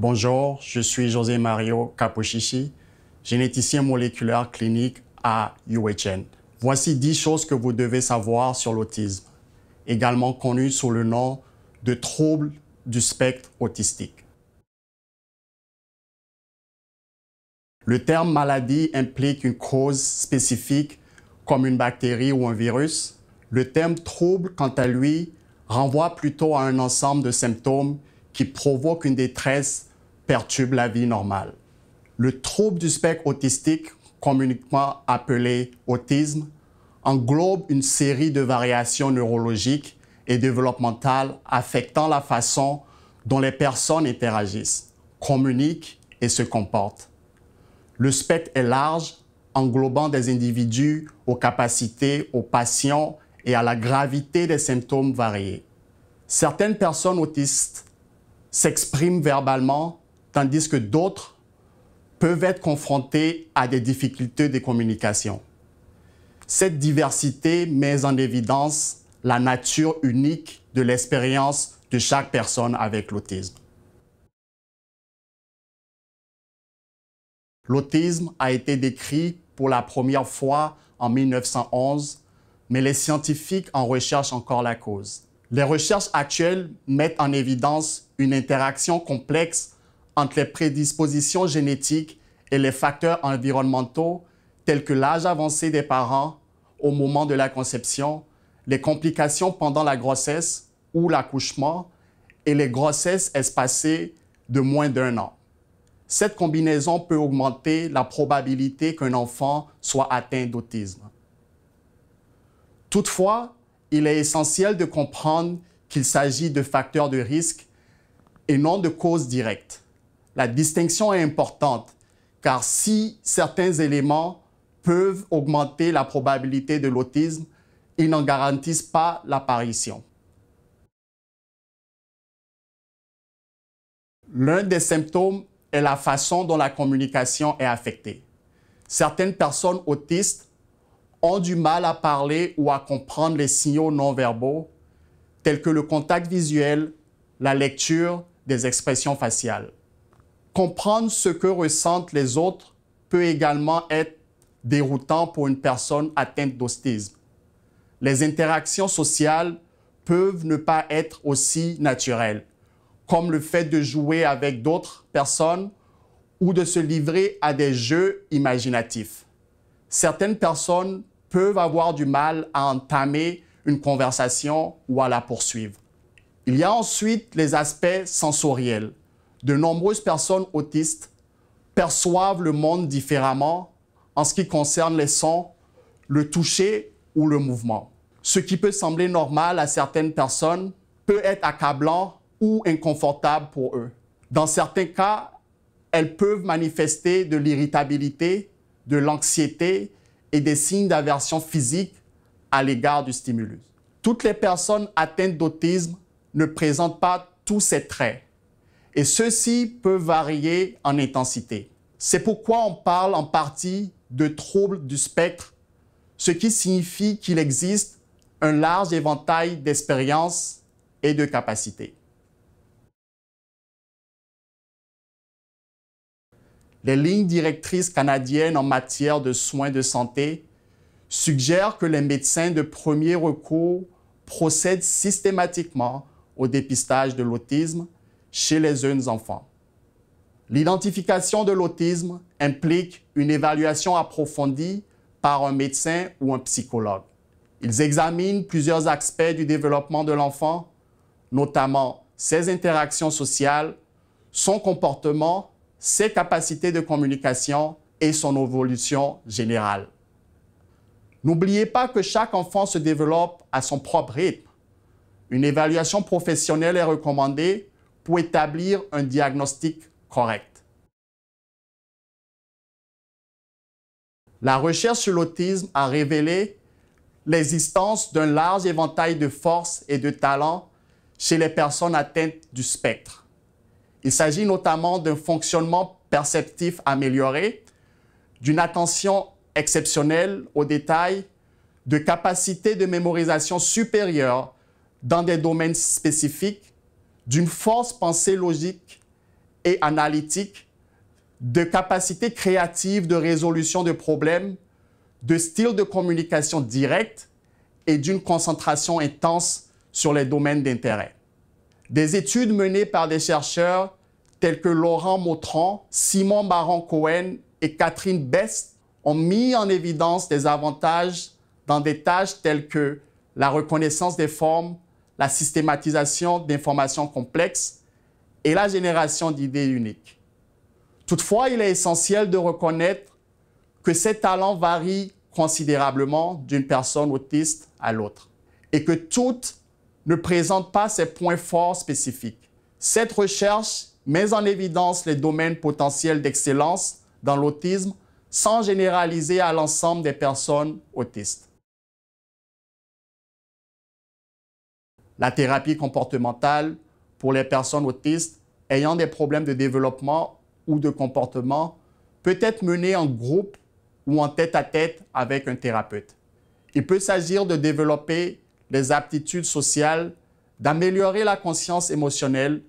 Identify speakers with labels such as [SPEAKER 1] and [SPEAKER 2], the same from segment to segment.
[SPEAKER 1] Bonjour, je suis José Mario Capochichi, généticien moléculaire clinique à UHN. Voici 10 choses que vous devez savoir sur l'autisme, également connu sous le nom de trouble du spectre autistique. Le terme maladie implique une cause spécifique comme une bactérie ou un virus. Le terme trouble, quant à lui, renvoie plutôt à un ensemble de symptômes qui provoquent une détresse, perturbe la vie normale. Le trouble du spectre autistique, communément appelé autisme, englobe une série de variations neurologiques et développementales affectant la façon dont les personnes interagissent, communiquent et se comportent. Le spectre est large, englobant des individus aux capacités, aux passions et à la gravité des symptômes variés. Certaines personnes autistes s'expriment verbalement, tandis que d'autres peuvent être confrontées à des difficultés de communication. Cette diversité met en évidence la nature unique de l'expérience de chaque personne avec l'autisme. L'autisme a été décrit pour la première fois en 1911, mais les scientifiques en recherchent encore la cause. Les recherches actuelles mettent en évidence une interaction complexe entre les prédispositions génétiques et les facteurs environnementaux tels que l'âge avancé des parents au moment de la conception, les complications pendant la grossesse ou l'accouchement et les grossesses espacées de moins d'1 an. Cette combinaison peut augmenter la probabilité qu'un enfant soit atteint d'autisme. Toutefois, il est essentiel de comprendre qu'il s'agit de facteurs de risque et non de causes directes. La distinction est importante car si certains éléments peuvent augmenter la probabilité de l'autisme, ils n'en garantissent pas l'apparition. L'un des symptômes est la façon dont la communication est affectée. Certaines personnes autistes ont du mal à parler ou à comprendre les signaux non-verbaux, tels que le contact visuel, la lecture des expressions faciales. Comprendre ce que ressentent les autres peut également être déroutant pour une personne atteinte d'autisme. Les interactions sociales peuvent ne pas être aussi naturelles, comme le fait de jouer avec d'autres personnes ou de se livrer à des jeux imaginatifs. Certaines personnes peuvent avoir du mal à entamer une conversation ou à la poursuivre. Il y a ensuite les aspects sensoriels. De nombreuses personnes autistes perçoivent le monde différemment en ce qui concerne les sons, le toucher ou le mouvement. Ce qui peut sembler normal à certaines personnes peut être accablant ou inconfortable pour eux. Dans certains cas, elles peuvent manifester de l'irritabilité, de l'anxiété et des signes d'aversion physique à l'égard du stimulus. Toutes les personnes atteintes d'autisme ne présentent pas tous ces traits et ceux-ci peuvent varier en intensité. C'est pourquoi on parle en partie de trouble du spectre, ce qui signifie qu'il existe un large éventail d'expériences et de capacités. Les lignes directrices canadiennes en matière de soins de santé suggèrent que les médecins de premier recours procèdent systématiquement au dépistage de l'autisme chez les jeunes enfants. L'identification de l'autisme implique une évaluation approfondie par un médecin ou un psychologue. Ils examinent plusieurs aspects du développement de l'enfant, notamment ses interactions sociales, son comportement, ses capacités de communication et son évolution générale. N'oubliez pas que chaque enfant se développe à son propre rythme. Une évaluation professionnelle est recommandée pour établir un diagnostic correct. La recherche sur l'autisme a révélé l'existence d'un large éventail de forces et de talents chez les personnes atteintes du spectre. Il s'agit notamment d'un fonctionnement perceptif amélioré, d'une attention exceptionnelle aux détails, de capacités de mémorisation supérieures dans des domaines spécifiques, d'une force pensée logique et analytique, de capacités créatives de résolution de problèmes, de style de communication direct et d'une concentration intense sur les domaines d'intérêt. Des études menées par des chercheurs tels que Laurent Mautron, Simon Baron-Cohen et Catherine Best ont mis en évidence des avantages dans des tâches telles que la reconnaissance des formes, la systématisation d'informations complexes et la génération d'idées uniques. Toutefois, il est essentiel de reconnaître que ces talents varient considérablement d'une personne autiste à l'autre et que toutes ne présentent pas ces points forts spécifiques. Cette recherche met en évidence les domaines potentiels d'excellence dans l'autisme sans généraliser à l'ensemble des personnes autistes. La thérapie comportementale pour les personnes autistes ayant des problèmes de développement ou de comportement peut être menée en groupe ou en tête-à-tête avec un thérapeute. Il peut s'agir de développer les aptitudes sociales, d'améliorer la conscience émotionnelle,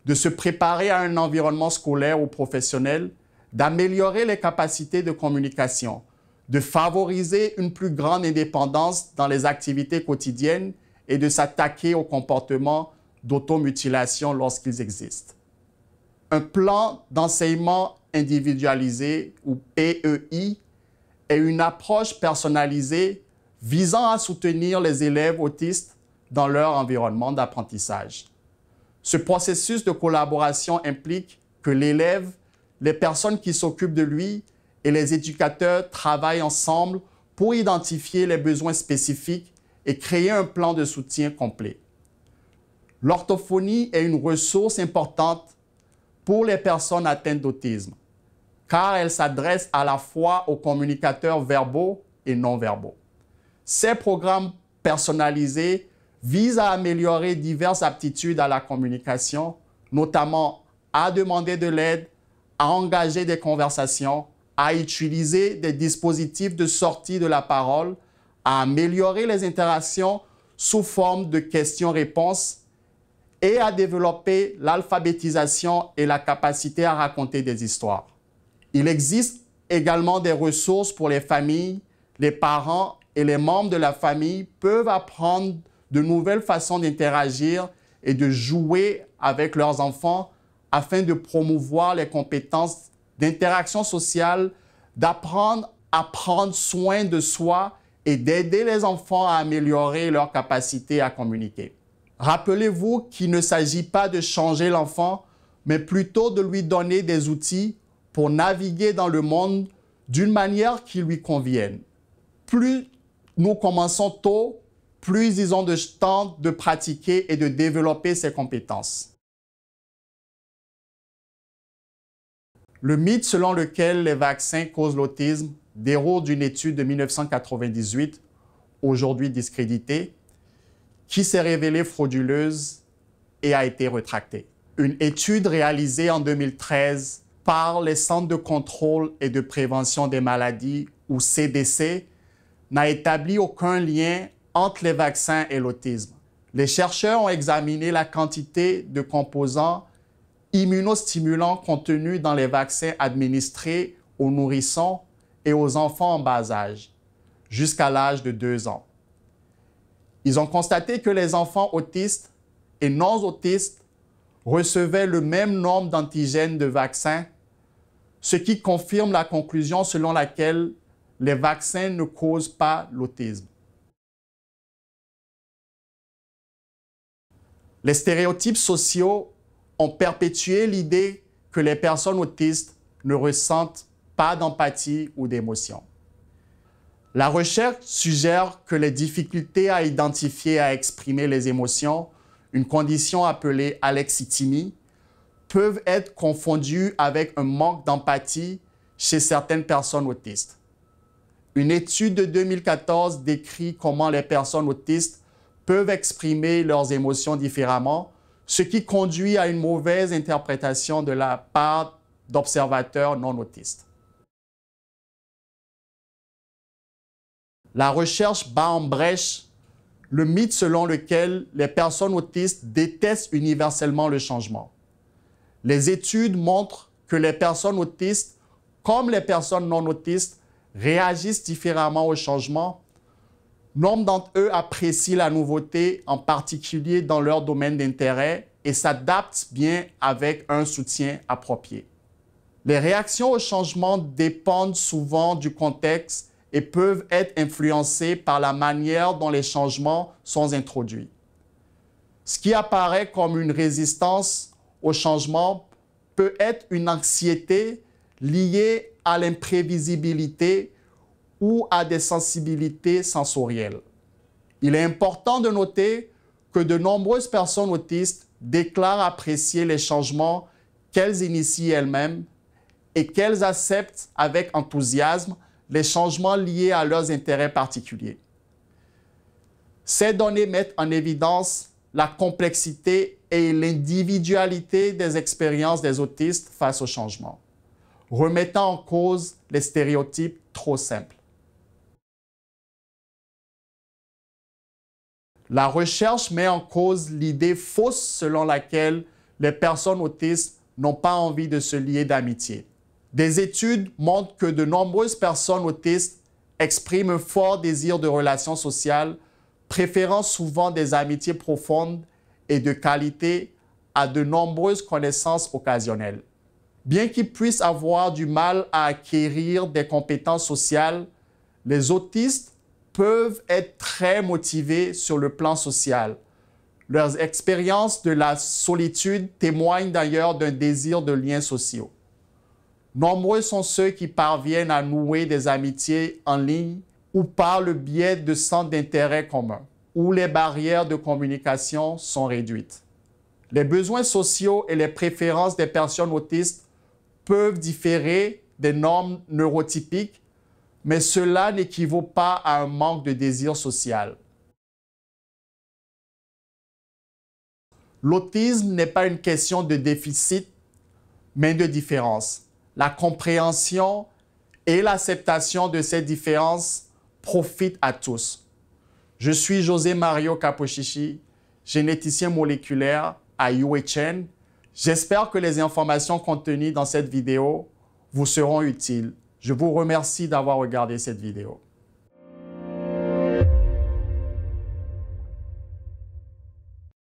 [SPEAKER 1] de se préparer à un environnement scolaire ou professionnel, d'améliorer les capacités de communication, de favoriser une plus grande indépendance dans les activités quotidiennes et de s'attaquer aux comportements d'automutilation lorsqu'ils existent. Un plan d'enseignement individualisé, ou PEI, est une approche personnalisée visant à soutenir les élèves autistes dans leur environnement d'apprentissage. Ce processus de collaboration implique que l'élève, les personnes qui s'occupent de lui et les éducateurs travaillent ensemble pour identifier les besoins spécifiques et créer un plan de soutien complet. L'orthophonie est une ressource importante pour les personnes atteintes d'autisme, car elle s'adresse à la fois aux communicateurs verbaux et non verbaux. Ces programmes personnalisés visent à améliorer diverses aptitudes à la communication, notamment à demander de l'aide, à engager des conversations, à utiliser des dispositifs de sortie de la parole, à améliorer les interactions sous forme de questions-réponses et à développer l'alphabétisation et la capacité à raconter des histoires. Il existe également des ressources pour les familles, les parents et les membres de la famille peuvent apprendre de nouvelles façons d'interagir et de jouer avec leurs enfants afin de promouvoir les compétences d'interaction sociale, d'apprendre à prendre soin de soi et d'aider les enfants à améliorer leur capacité à communiquer. Rappelez-vous qu'il ne s'agit pas de changer l'enfant, mais plutôt de lui donner des outils pour naviguer dans le monde d'une manière qui lui convienne. Plus nous commençons tôt, plus ils ont de temps de pratiquer et de développer ces compétences. Le mythe selon lequel les vaccins causent l'autisme déroule d'une étude de 1998, aujourd'hui discréditée, qui s'est révélée frauduleuse et a été rétractée. Une étude réalisée en 2013 par les Centres de contrôle et de prévention des maladies, ou CDC, n'a établi aucun lien entre les vaccins et l'autisme. Les chercheurs ont examiné la quantité de composants immunostimulants contenus dans les vaccins administrés aux nourrissons et aux enfants en bas âge, jusqu'à l'âge de 2 ans. Ils ont constaté que les enfants autistes et non autistes recevaient le même nombre d'antigènes de vaccins, ce qui confirme la conclusion selon laquelle les vaccins ne causent pas l'autisme. Les stéréotypes sociaux ont perpétué l'idée que les personnes autistes ne ressentent pas d'empathie ou d'émotion. La recherche suggère que les difficultés à identifier et à exprimer les émotions, une condition appelée alexithymie, peuvent être confondues avec un manque d'empathie chez certaines personnes autistes. Une étude de 2014 décrit comment les personnes autistes peuvent exprimer leurs émotions différemment, ce qui conduit à une mauvaise interprétation de la part d'observateurs non autistes. La recherche bat en brèche le mythe selon lequel les personnes autistes détestent universellement le changement. Les études montrent que les personnes autistes, comme les personnes non autistes, réagissent différemment au changement. Nombre d'entre eux apprécient la nouveauté, en particulier dans leur domaine d'intérêt, et s'adaptent bien avec un soutien approprié. Les réactions au changement dépendent souvent du contexte et peuvent être influencées par la manière dont les changements sont introduits. Ce qui apparaît comme une résistance au changement peut être une anxiété liée à l'imprévisibilité ou à des sensibilités sensorielles. Il est important de noter que de nombreuses personnes autistes déclarent apprécier les changements qu'elles initient elles-mêmes et qu'elles acceptent avec enthousiasme les changements liés à leurs intérêts particuliers. Ces données mettent en évidence la complexité et l'individualité des expériences des autistes face au changement, remettant en cause les stéréotypes trop simples. La recherche met en cause l'idée fausse selon laquelle les personnes autistes n'ont pas envie de se lier d'amitié. Des études montrent que de nombreuses personnes autistes expriment un fort désir de relations sociales, préférant souvent des amitiés profondes et de qualité à de nombreuses connaissances occasionnelles. Bien qu'ils puissent avoir du mal à acquérir des compétences sociales, les autistes peuvent être très motivés sur le plan social. Leurs expériences de la solitude témoignent d'ailleurs d'un désir de liens sociaux. Nombreux sont ceux qui parviennent à nouer des amitiés en ligne ou par le biais de centres d'intérêt communs, où les barrières de communication sont réduites. Les besoins sociaux et les préférences des personnes autistes peuvent différer des normes neurotypiques, mais cela n'équivaut pas à un manque de désir social. L'autisme n'est pas une question de déficit, mais de différence. La compréhension et l'acceptation de ces différences profitent à tous. Je suis José Mario Capochichi, généticien moléculaire à UHN. J'espère que les informations contenues dans cette vidéo vous seront utiles. Je vous remercie d'avoir regardé cette vidéo.